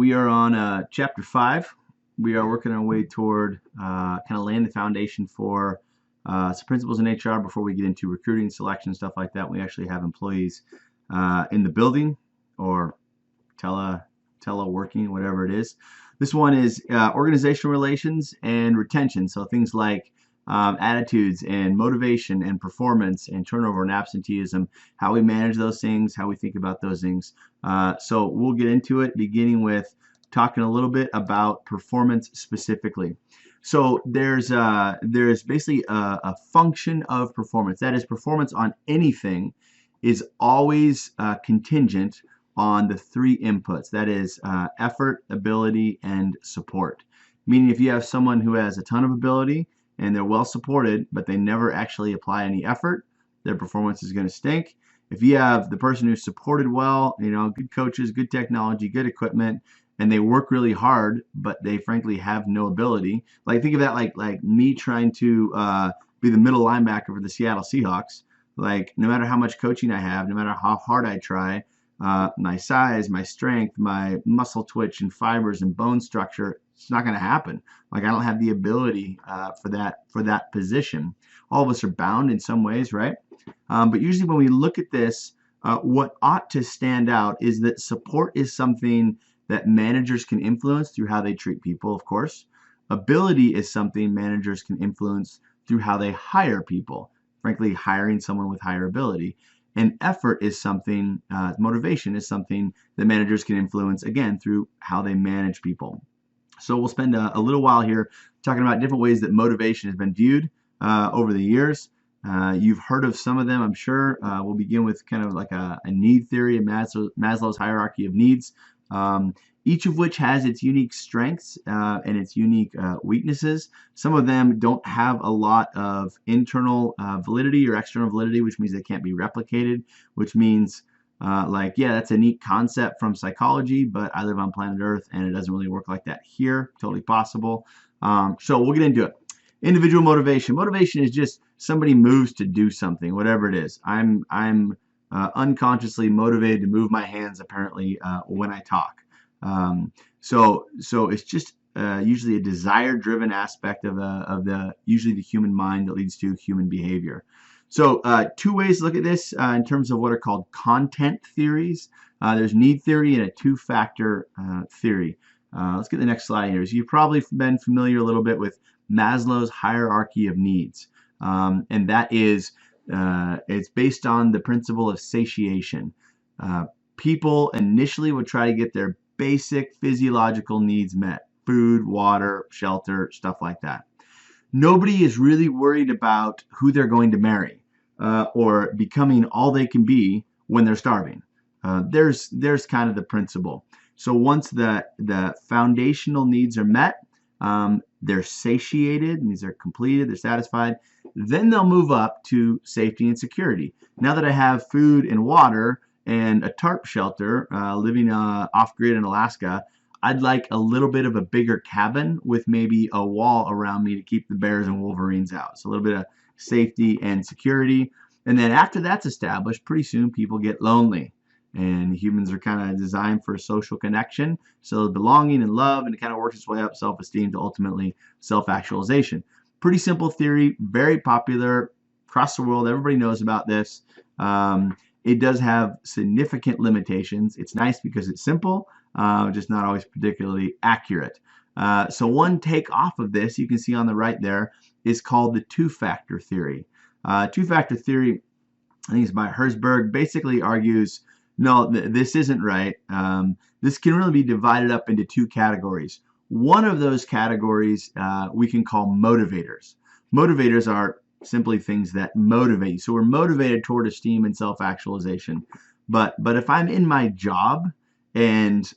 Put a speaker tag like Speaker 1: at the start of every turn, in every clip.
Speaker 1: We are on chapter 5. We are working our way toward kind of laying the foundation for some principles in HR before we get into recruiting, selection, stuff like that. We actually have employees in the building or teleworking, whatever it is. This one is organizational relations and retention. So things like attitudes and motivation and performance and turnover and absenteeism, how we manage those things, how we think about those things. So we'll get into it, beginning with talking a little bit about performance specifically. So there's basically a function of performance. That is, performance on anything is always contingent on the 3 inputs. That is effort, ability, and support. Meaning if you have someone who has a ton of ability and they're well supported, but they never actually apply any effort, their performance is going to stink. If you have the person who's supported well, good coaches, good technology, good equipment, and they work really hard, but they frankly have no ability. Like, think of that like me trying to be the middle linebacker for the Seattle Seahawks. Like, no matter how much coaching I have, no matter how hard I try, my size, my strength, my muscle twitch and fibers and bone structure, it's not going to happen. Like, I don't have the ability for that position. All of us are bound in some ways, right? But usually when we look at this, what ought to stand out is that support is something that managers can influence through how they treat people, of course. Ability is something managers can influence through how they hire people, frankly, hiring someone with higher ability. And effort is something, motivation is something that managers can influence, again, through how they manage people. So we'll spend a little while here talking about different ways that motivation has been viewed over the years. You've heard of some of them, I'm sure. We'll begin with kind of like a need theory of Maslow's hierarchy of needs, each of which has its unique strengths and its unique weaknesses. Some of them don't have a lot of internal validity or external validity, which means they can't be replicated, which means yeah, that's a neat concept from psychology, but I live on planet Earth and it doesn't really work like that here. Totally possible. So we'll get into it. Individual motivation. Motivation is just somebody moves to do something, whatever it is. I'm unconsciously motivated to move my hands, apparently, when I talk. So it's just usually a desire-driven aspect of usually the human mind that leads to human behavior. So 2 ways to look at this in terms of what are called content theories. There's need theory and a 2-factor theory. Let's get the next slide here. So you've probably been familiar a little bit with Maslow's hierarchy of needs, and that is it's based on the principle of satiation. People initially would try to get their basic physiological needs met: food, water, shelter, stuff like that. Nobody is really worried about who they're going to marry or becoming all they can be when they're starving. There's kind of the principle. So once the foundational needs are met, they're satiated, means they're completed, they're satisfied, then they'll move up to safety and security. Now that I have food and water and a tarp shelter, living off-grid in Alaska, I'd like a little bit of a bigger cabin with maybe a wall around me to keep the bears and wolverines out. So a little bit of safety and security. And then after that's established, pretty soon people get lonely. And humans are kind of designed for social connection. So belonging and love, and it kind of works its way up, self-esteem, to ultimately self-actualization. Pretty simple theory, very popular across the world. Everybody knows about this. It does have significant limitations. It's nice because it's simple, just not always particularly accurate. So one take off of this, you can see on the right there, is called the 2-factor theory. 2-factor theory, I think it's by Herzberg, basically argues, no, this isn't right. This can really be divided up into 2 categories. One of those categories we can call motivators. Motivators are simply things that motivate you. So we're motivated toward esteem and self-actualization. But if I'm in my job and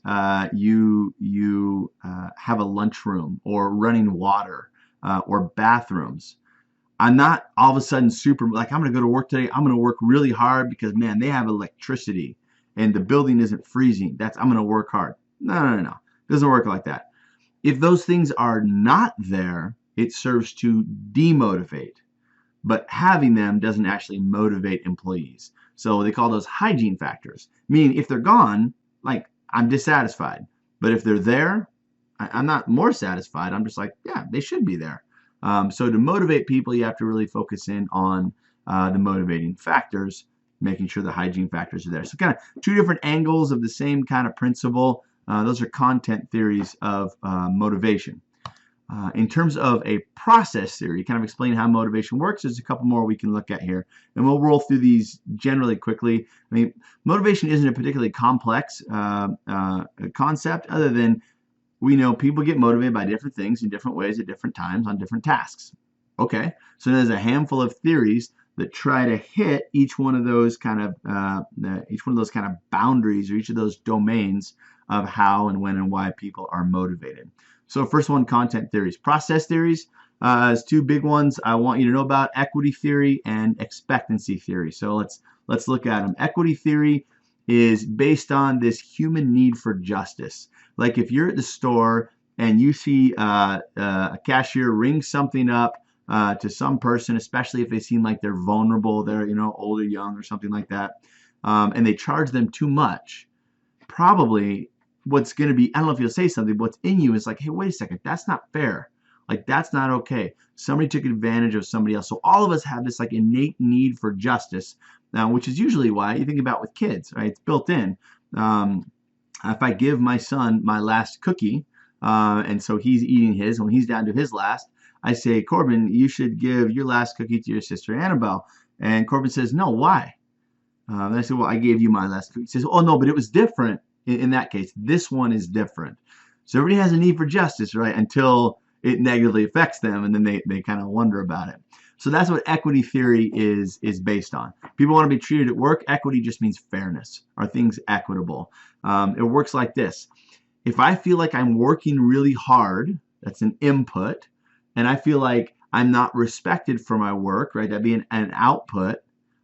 Speaker 1: you have a lunchroom or running water or bathrooms, I'm not all of a sudden super like, I'm going to go to work today. I'm going to work really hard because, man, they have electricity and the building isn't freezing. I'm going to work hard. No. It doesn't work like that. If those things are not there, it serves to demotivate. But having them doesn't actually motivate employees. So they call those hygiene factors, meaning if they're gone, like, I'm dissatisfied. But if they're there, I'm not more satisfied. I'm just like, yeah, they should be there. So to motivate people, you have to really focus in on the motivating factors, making sure the hygiene factors are there. So kind of two different angles of the same kind of principle. Those are content theories of motivation. In terms of a process theory, kind of explain how motivation works, there's a couple more we can look at here. And we'll roll through these generally quickly. I mean, motivation isn't a particularly complex concept other than we know people get motivated by different things in different ways at different times on different tasks. Okay, so there's a handful of theories that try to hit each one of those kind of boundaries or each of those domains of how and when and why people are motivated. So first one, content theories. Process theories is two big ones I want you to know about: equity theory and expectancy theory. So let's look at them. Equity theory is based on this human need for justice. Like if you're at the store and you see a cashier ring something up to some person, especially if they seem like they're vulnerable, they're old or young or something like that, and they charge them too much, probably what's going to be, I don't know if you'll say something, but what's in you is like, hey, wait a second, that's not fair. Like, that's not okay. Somebody took advantage of somebody else. So all of us have this like innate need for justice, which is usually why you think about with kids, right? It's built in. If I give my son my last cookie, and so he's eating his, when he's down to his last, I say, Corbin, you should give your last cookie to your sister Annabelle. And Corbin says, no, why? And I said, well, I gave you my last cookie. He says, oh, no, but it was different in that case. This one is different. So everybody has a need for justice, right? Until it negatively affects them, and then they kind of wonder about it. So that's what equity theory is based on. People want to be treated at work. Equity just means fairness. Are things equitable? It works like this. If I feel like I'm working really hard, that's an input, and I feel like I'm not respected for my work, right? That'd be an output.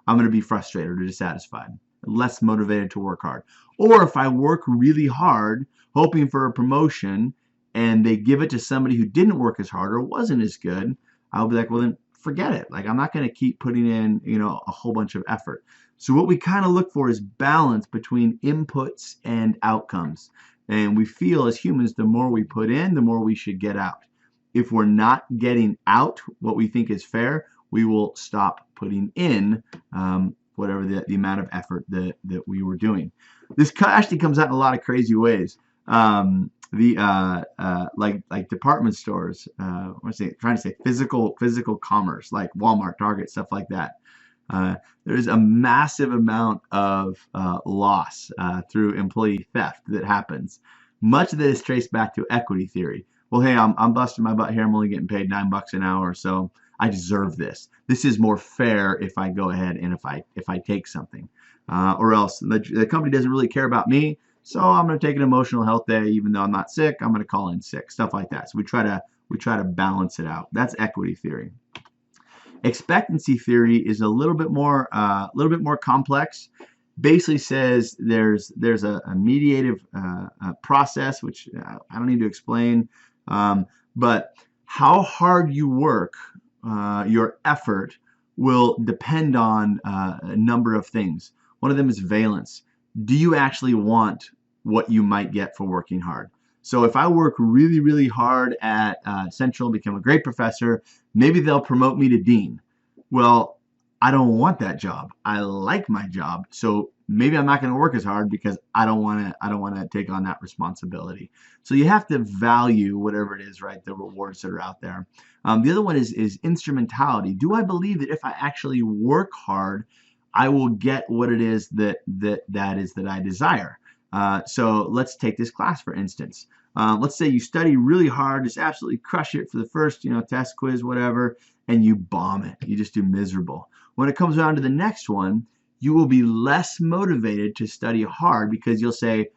Speaker 1: I'm going to be frustrated or dissatisfied, less motivated to work hard. Or if I work really hard, hoping for a promotion, and they give it to somebody who didn't work as hard or wasn't as good, I'll be like, well, then forget it. Like, I'm not going to keep putting in, a whole bunch of effort. So what we kind of look for is balance between inputs and outcomes. And we feel as humans, the more we put in, the more we should get out. If we're not getting out what we think is fair, we will stop putting in whatever the amount of effort that we were doing. This actually comes out in a lot of crazy ways. Like department stores, trying to say physical commerce, like Walmart, Target, stuff like that. There's a massive amount of loss through employee theft that happens. Much of this is traced back to equity theory. Well, hey, I'm busting my butt here. I'm only getting paid $9 an hour, so I deserve this. This is more fair if I go ahead and if I take something, or else the company doesn't really care about me. So I'm going to take an emotional health day, even though I'm not sick. I'm going to call in sick, stuff like that. So we try to balance it out. That's equity theory. Expectancy theory is a little bit more complex. Basically says there's a mediative process, which I don't need to explain, but how hard you work, your effort will depend on a number of things. One of them is valence. Do you actually want what you might get for working hard? So if I work really, really hard at Central, become a great professor, maybe they'll promote me to dean. Well, I don't want that job. I like my job, so maybe I'm not going to work as hard because I don't want to take on that responsibility. So you have to value whatever it is, right? The rewards that are out there. The other one is instrumentality. Do I believe that if I actually work hard, I will get what it is that I desire? So let's take this class for instance. Let's say you study really hard, just absolutely crush it for the first, test, quiz, whatever, and you bomb it. You just do miserable. When it comes around to the next one, you will be less motivated to study hard because you'll say,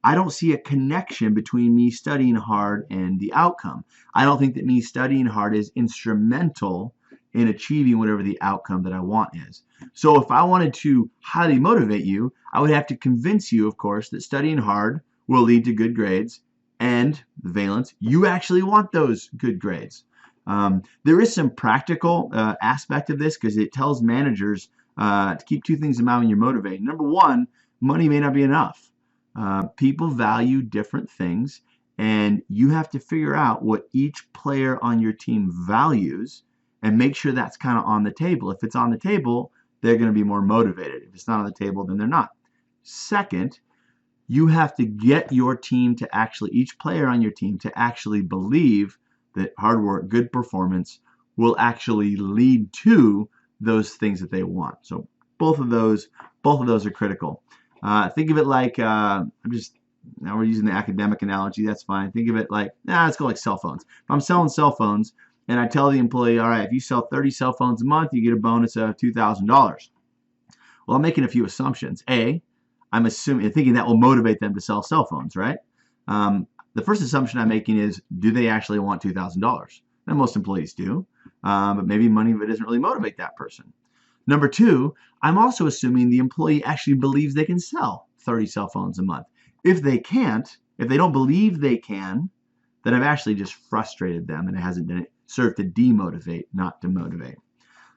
Speaker 1: I don't see a connection between me studying hard and the outcome. I don't think that me studying hard is instrumental in achieving whatever the outcome that I want is. So if I wanted to highly motivate you, I would have to convince you, of course, that studying hard will lead to good grades and the valence. You actually want those good grades. There is some practical aspect of this because it tells managers to keep two things in mind when you're motivated. Number one, money may not be enough. People value different things, and you have to figure out what each player on your team values and make sure that's kind of on the table. If it's on the table, they're going to be more motivated. If it's not on the table, then they're not. Second, you have to get your team to actually, each player on your team to actually believe that hard work, good performance will actually lead to those things that they want. So both of those are critical. Think of it like now we're using the academic analogy. That's fine. Think of it like let's go like cell phones. If I'm selling cell phones and I tell the employee, all right, if you sell 30 cell phones a month, you get a bonus of $2,000. Well, I'm making a few assumptions. I'm thinking that will motivate them to sell cell phones, right? The first assumption I'm making is, do they actually want $2,000? Now, most employees do, but maybe money doesn't really motivate that person. Number two, I'm also assuming the employee actually believes they can sell 30 cell phones a month. If they can't, if they don't believe they can, then I've actually just frustrated them, and it served to demotivate, not to motivate.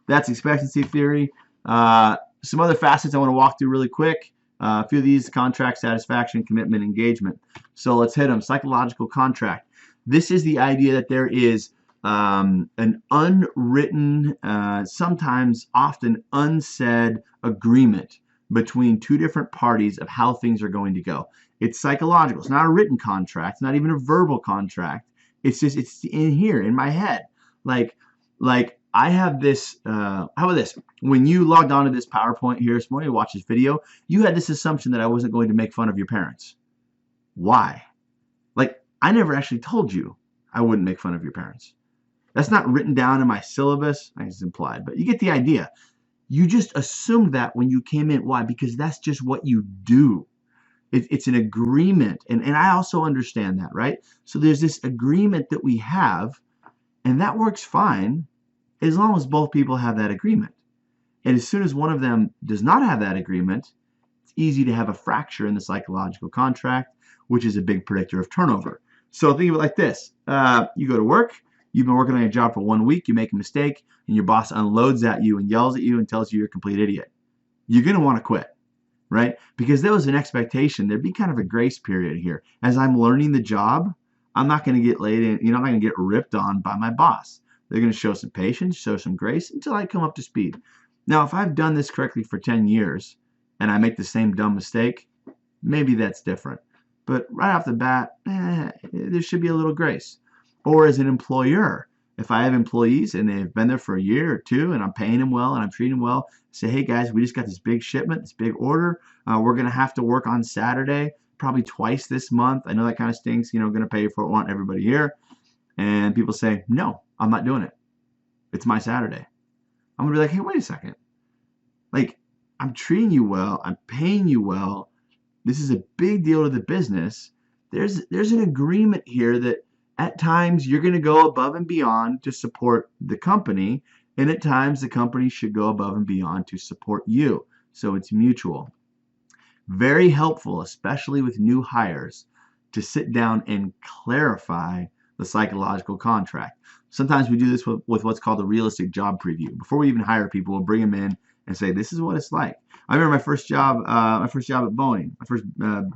Speaker 1: That's expectancy theory. Some other facets I want to walk through really quick. A few of these: contract, satisfaction, commitment, engagement. So let's hit them. Psychological contract. This is the idea that there is an unwritten, sometimes often unsaid agreement between two different parties of how things are going to go. It's psychological. It's not a written contract. It's not even a verbal contract. It's in here in my head. Like I have this, how about this? When you logged onto this PowerPoint here this morning to watch this video, you had this assumption that I wasn't going to make fun of your parents. Why? Like, I never actually told you I wouldn't make fun of your parents. That's not written down in my syllabus. I guess it's implied, but you get the idea. You just assumed that when you came in. Why? Because that's just what you do. It's an agreement. And I also understand that, right? So there's this agreement that we have, and that works fine as long as both people have that agreement. And as soon as one of them does not have that agreement, it's easy to have a fracture in the psychological contract, which is a big predictor of turnover. So think of it like this. You go to work, you've been working on your job for 1 week, you make a mistake, and your boss unloads at you and yells at you and tells you you're a complete idiot. You're going to want to quit, right? Because there was an expectation. There'd be kind of a grace period here. As I'm learning the job, I'm not going to get laid in, I'm not going to get ripped on by my boss. They're going to show some patience, show some grace until I come up to speed. Now, if I've done this correctly for 10 years and I make the same dumb mistake, maybe that's different. But right off the bat, there should be a little grace. Or as an employer, if I have employees and they've been there for a year or two and I'm paying them well and I'm treating them well, say, hey guys, we just got this big shipment, this big order. We're going to have to work on Saturday, probably twice this month. I know that kind of stinks, going to pay for it, want everybody here. And people say, no, I'm not doing it. It's my Saturday. I'm going to be like, hey, wait a second. Like, I'm treating you well. I'm paying you well. This is a big deal to the business. There's an agreement here that at times you're going to go above and beyond to support the company, and at times the company should go above and beyond to support you. So it's mutual. Very helpful, especially with new hires, to sit down and clarify the psychological contract. Sometimes we do this with what's called a realistic job preview. Before we even hire people, we'll bring them in and say, this is what it's like. I remember my first job at Boeing, my first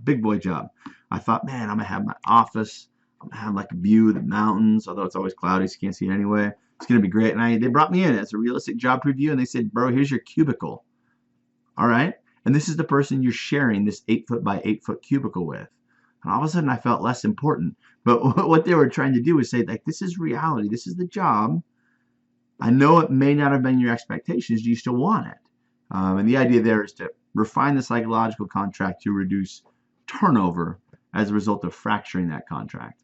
Speaker 1: big boy job. I thought, man, I'm going to have my office. I'm going to have like a view of the mountains, although it's always cloudy, so you can't see it anyway. It's going to be great. And they brought me in as a realistic job preview, and they said, bro, here's your cubicle. All right? And this is the person you're sharing this 8-foot by 8-foot cubicle with. And all of a sudden, I felt less important. But what they were trying to do is say, like, this is reality. This is the job. I know it may not have been your expectations. Do you still want it? And the idea there is to refine the psychological contract to reduce turnover as a result of fracturing that contract.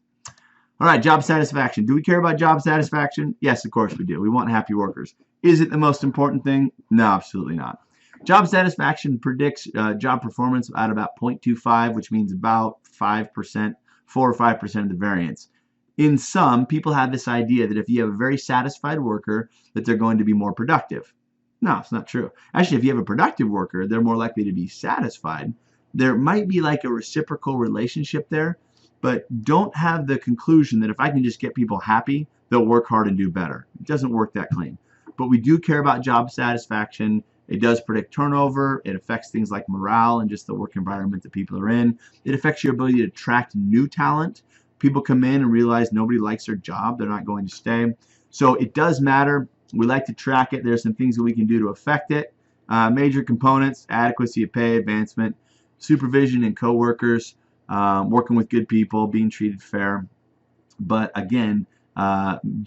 Speaker 1: All right, job satisfaction. Do we care about job satisfaction? Yes, of course we do. We want happy workers. Is it the most important thing? No, absolutely not. Job satisfaction predicts job performance at about 0.25, which means about 5%, 4 or 5% of the variance. In some, people have this idea that if you have a very satisfied worker, that they're going to be more productive. No, it's not true. Actually, if you have a productive worker, they're more likely to be satisfied. There might be like a reciprocal relationship there, but don't have the conclusion that if I can just get people happy, they'll work hard and do better. It doesn't work that clean. But we do care about job satisfaction, It does predict turnover. It affects things like morale and just the work environment that people are in. It affects your ability to attract new talent. People come in and realize nobody likes their job. They're not going to stay. So it does matter. We like to track it. There's some things that we can do to affect it. Major components: adequacy of pay, advancement, supervision and coworkers, working with good people, being treated fair. But again,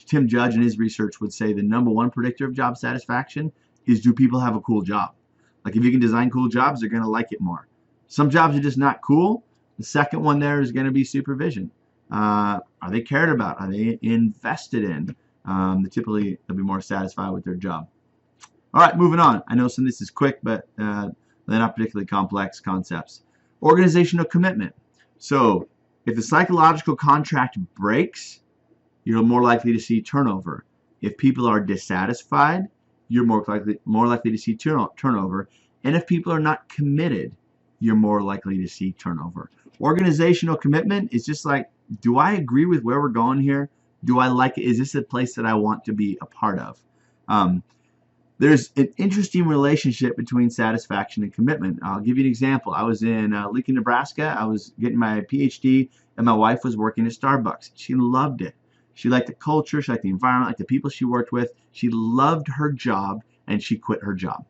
Speaker 1: Tim Judge in his research would say the #1 predictor of job satisfaction is, do people have a cool job? Like, if you can design cool jobs, they're going to like it more. Some jobs are just not cool. The second one there is going to be supervision. Are they cared about? Are they invested in? Typically, they'll be more satisfied with their job. All right, moving on. I know some of this is quick, but they're not particularly complex concepts. Organizational commitment. So if the psychological contract breaks, you're more likely to see turnover. If people are dissatisfied, you're more likely to see turnover. And if people are not committed, you're more likely to see turnover. Organizational commitment is just like, do I agree with where we're going here? Do I like it? Is this a place that I want to be a part of? There's an interesting relationship between satisfaction and commitment. I'll give you an example. I was in Lincoln, Nebraska. I was getting my PhD, and my wife was working at Starbucks. She loved it. She liked the culture, she liked the environment, liked the people she worked with. She loved her job, and she quit her job.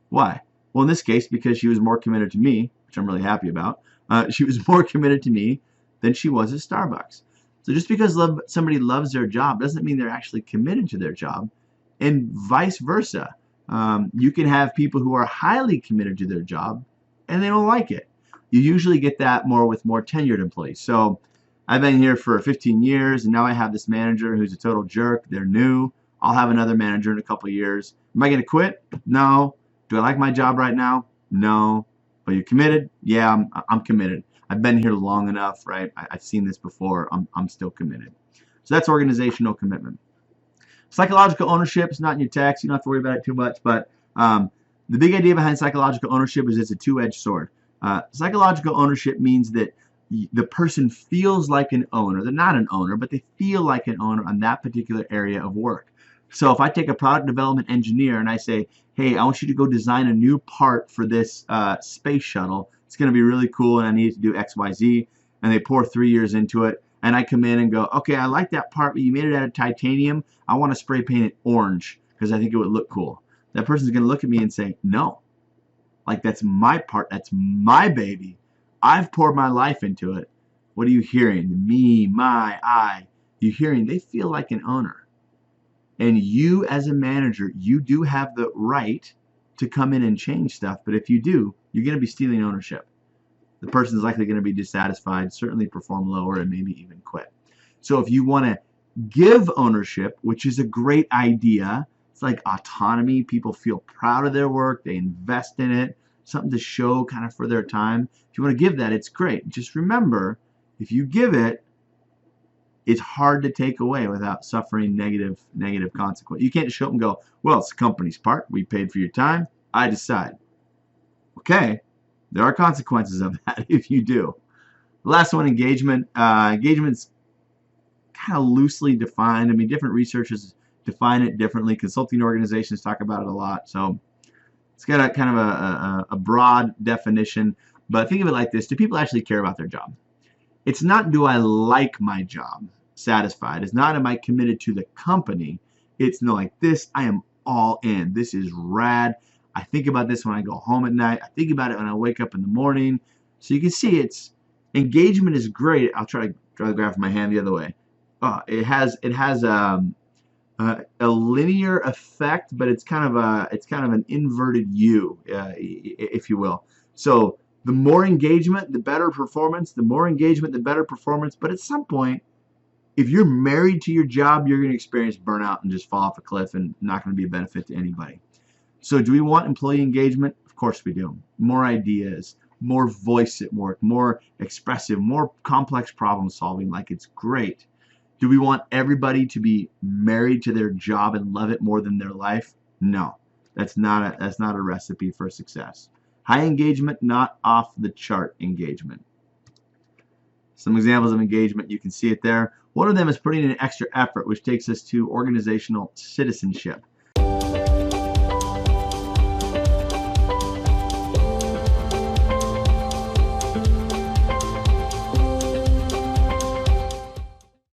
Speaker 1: Why? Well, in this case, because she was more committed to me, which I'm really happy about. She was more committed to me than she was at Starbucks. So just because somebody loves their job doesn't mean they're actually committed to their job, and vice versa. You can have people who are highly committed to their job and they don't like it. You usually get that with more tenured employees. So I've been here for 15 years, and now I have this manager who's a total jerk. They're new. I'll have another manager in a couple of years. Am I going to quit? No. Do I like my job right now? No. But you committed? Yeah, I'm committed. I've been here long enough, right? I've seen this before. I'm still committed. So that's organizational commitment. Psychological ownership is not in your text. You don't have to worry about it too much. But the big idea behind psychological ownership is it's a two-edged sword. Psychological ownership means that the person feels like an owner. They're not an owner, but they feel like an owner on that particular area of work. So if I take a product development engineer and I say, hey, I want you to go design a new part for this space shuttle. It's going to be really cool, and I need to do X, Y, Z. And they pour 3 years into it. And I come in and go, okay, I like that part, but you made it out of titanium. I want to spray paint it orange because I think it would look cool. That person's going to look at me and say, no. Like, that's my part. That's my baby. I've poured my life into it. What are you hearing? Me, my, I. You're hearing they feel like an owner. And you, as a manager, you do have the right to come in and change stuff. But if you do, you're going to be stealing ownership. The person's likely going to be dissatisfied, certainly perform lower, and maybe even quit. So if you want to give ownership, which is a great idea, it's like autonomy. People feel proud of their work. They invest in it. Something to show kind of for their time. If you want to give that, it's great. Just remember, if you give it, it's hard to take away without suffering negative consequence. You can't just show up and go, well, it's the company's part. We paid for your time. I decide. Okay. There are consequences of that if you do. The last one, engagement. Engagement's kind of loosely defined. I mean, different researchers define it differently. Consulting organizations talk about it a lot. So it's got a kind of a broad definition. But think of it like this. Do people actually care about their job? It's not, do I like my job? Satisfied. It's not, am I committed to the company? It's no, like this, I am all in. This is rad. I think about this when I go home at night. I think about it when I wake up in the morning. So you can see it's engagement is great. I'll try to draw the graph with my hand the other way. It has a linear effect, but it's kind of an inverted U, if you will. So the more engagement, the better performance. The more engagement, the better performance. But at some point, if you're married to your job, you're going to experience burnout and just fall off a cliff, and not going to be a benefit to anybody. So do we want employee engagement? Of course we do. More ideas, more voice at work, more expressive, more complex problem solving. Like, it's great. Do we want everybody to be married to their job and love it more than their life? No. That's not a recipe for success. High engagement, not off the chart engagement. Some examples of engagement, you can see it there. One of them is putting in extra effort, which takes us to organizational citizenship.